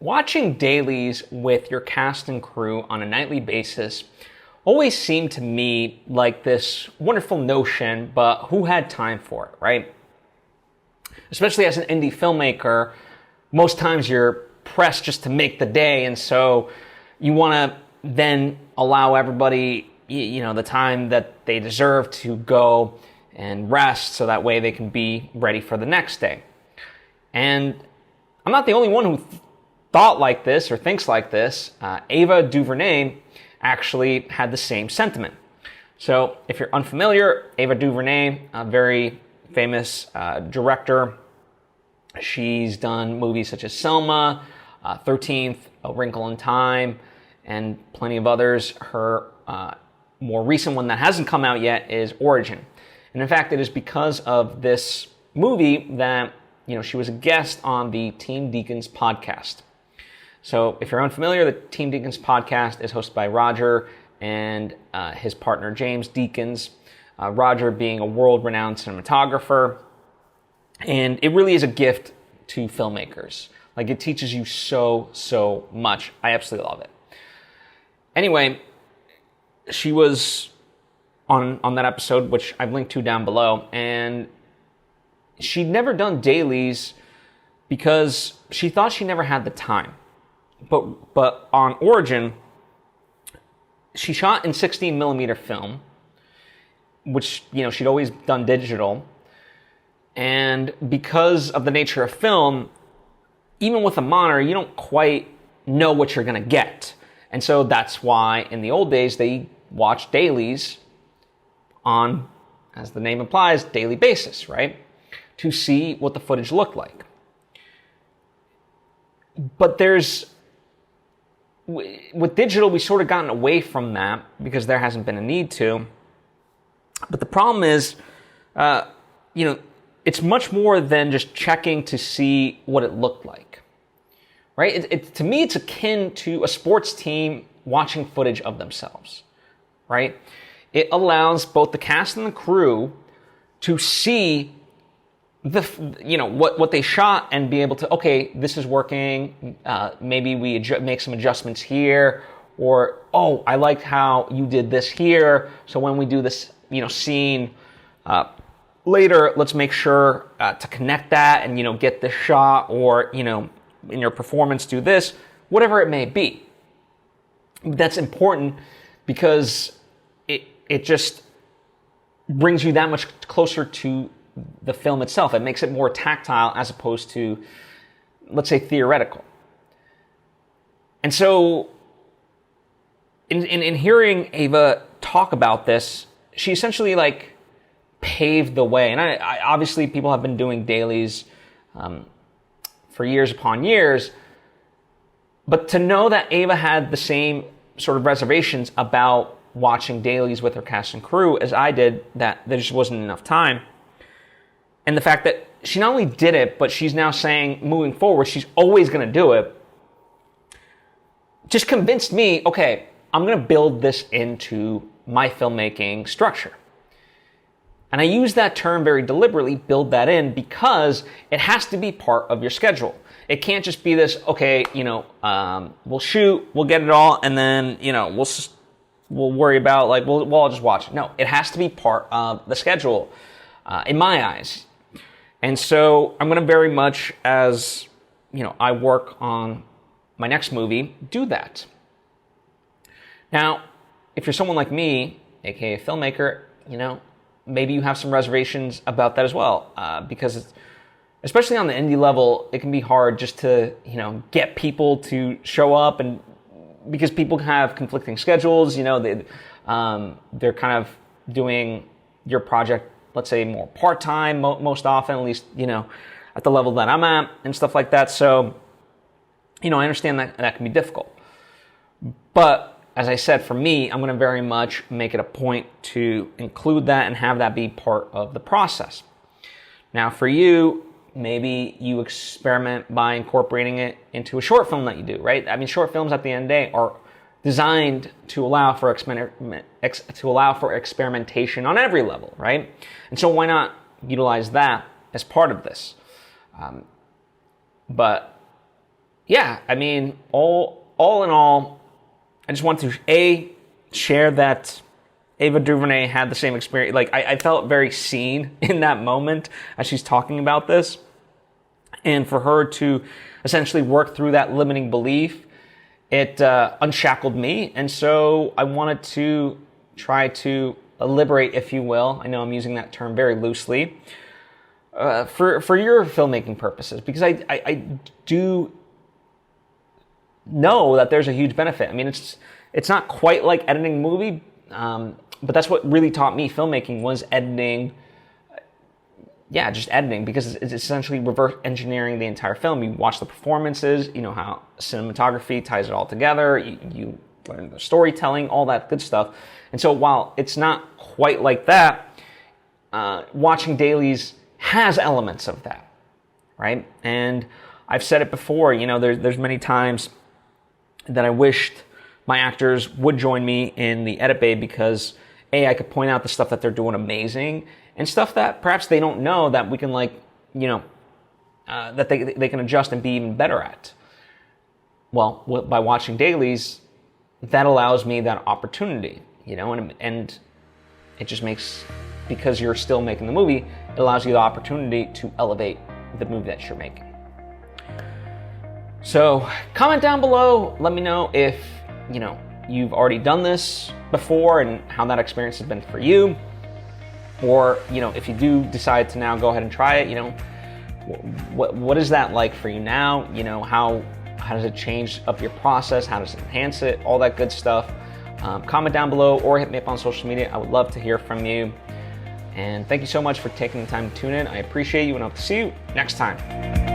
Watching dailies with your cast and crew on a nightly basis always seemed to me like this wonderful notion, but who had time for it, right? Especially as an indie filmmaker, most times you're pressed just to make the day, and so you want to then allow everybody, the time that they deserve to go and rest so that way they can be ready for the next day. And I'm not the only one who thought like this or thinks like this. Ava DuVernay actually had the same sentiment. So if you're unfamiliar, Ava DuVernay, a very famous director. She's done movies such as Selma, 13th, A Wrinkle in Time, and plenty of others. Her more recent one that hasn't come out yet is Origin. And in fact, it is because of this movie that she was a guest on the Team Deacons podcast. So if you're unfamiliar, the Team Deacons podcast is hosted by Roger and his partner James Deacons. Roger being a world-renowned cinematographer. And it really is a gift to filmmakers. Like, it teaches you so much. I absolutely love it. Anyway, she was on that episode, which I've linked to down below, and she'd never done dailies because she thought she never had the time. But on Origin, she shot in 16 millimeter film, which, she'd always done digital. And because of the nature of film, even with a monitor, you don't quite know what you're going to get. And so that's why in the old days, they watched dailies on, as the name implies, daily basis, right? To see what the footage looked like. But with digital, we sort of gotten away from that because there hasn't been a need to. But the problem is, it's much more than just checking to see what it looked like, right? To me, it's akin to a sports team watching footage of themselves, right? It allows both the cast and the crew to see what they shot and be able to, okay, this is working. Maybe we make some adjustments here, or, oh, I liked how you did this here. So when we do this, scene later, let's make sure to connect that and, get this shot, or, in your performance, do this, whatever it may be. That's important because it just brings you that much closer to the film itself. It makes it more tactile as opposed to, let's say, theoretical. And so in hearing Ava talk about this, she essentially paved the way. And I obviously people have been doing dailies for years upon years, but to know that Ava had the same sort of reservations about watching dailies with her cast and crew as I did, that there just wasn't enough time. And the fact that she not only did it, but she's now saying moving forward, she's always going to do it, just convinced me, okay, I'm going to build this into my filmmaking structure. And I use that term very deliberately, build that in, because it has to be part of your schedule. It can't just be this, okay, we'll shoot, we'll get it all, and then, we'll worry about, we'll all just watch it. No, it has to be part of the schedule, in my eyes. And so I'm going to very much, as, I work on my next movie, do that. Now, if you're someone like me, aka filmmaker, maybe you have some reservations about that as well, because especially on the indie level, it can be hard just to, get people to show up, and because people have conflicting schedules, they're kind of doing your project, let's say, more part-time most often, at least, at the level that I'm at and stuff like that. So, I understand that can be difficult. But as I said, for me, I'm going to very much make it a point to include that and have that be part of the process. Now, for you, maybe you experiment by incorporating it into a short film that you do, right? I mean, short films at the end of the day are designed to allow for experimentation on every level, right? And so why not utilize that as part of this? But yeah, I mean, all in all, I just want to share that Ava DuVernay had the same experience. Like, I felt very seen in that moment as she's talking about this. And for her to essentially work through that limiting belief, it unshackled me. And so I wanted to try to liberate, if you will. I know I'm using that term very loosely. For your filmmaking purposes, because I do know that there's a huge benefit. I mean, it's not quite like editing a movie, but that's what really taught me filmmaking was editing. Yeah, just editing, because it's essentially reverse engineering the entire film. You watch the performances, you know how cinematography ties it all together, you learn the storytelling, all that good stuff. And so while it's not quite like that, watching Dailies has elements of that, right? And I've said it before, you know, there's many times that I wished my actors would join me in the edit bay, because I could point out the stuff that they're doing amazing, and stuff that perhaps they don't know that we can, like, you know, that they can adjust and be even better at. Well, by watching Dailies, that allows me that opportunity, you know, and it just makes, because you're still making the movie, it allows you the opportunity to elevate the movie that you're making. So comment down below, let me know if, you know, you've already done this before and how that experience has been for you. Or, you know, if you do decide to now go ahead and try it, you know, what is that like for you now? You know, how does it change up your process? How does it enhance it? All that good stuff. Comment down below or hit me up on social media. I would love to hear from you. And thank you so much for taking the time to tune in. I appreciate you, and I hope to see you next time.